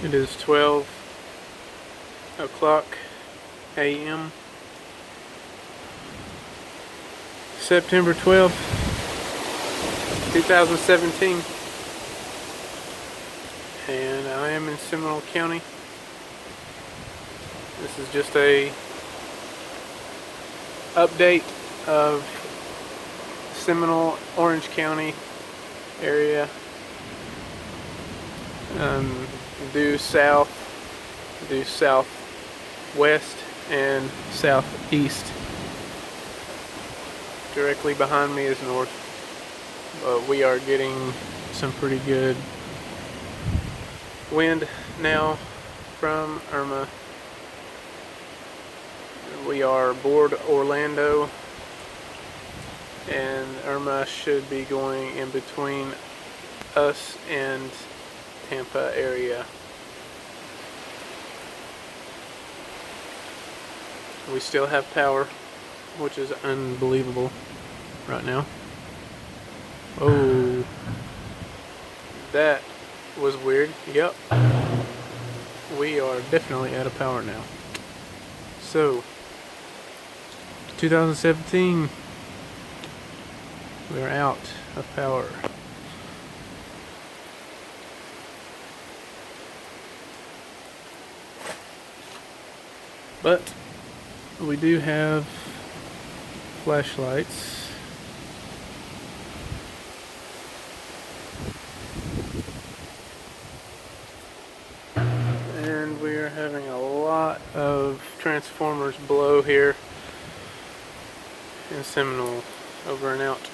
It is 12 o'clock a.m. September 12th, 2017, and I am in Seminole County. This is just a update of Seminole, Orange County area, due south, due southwest, and southeast. Directly behind me is north, but we are getting some pretty good wind now from Irma. We are aboard Orlando, and Irma should be going in between us and Tampa area. We still have power, which is unbelievable right now. Oh, that was weird. Yep, we are definitely out of power now. So 2017, we're out of power. But we do have flashlights. And we are having a lot of transformers blow here in Seminole. Over and out.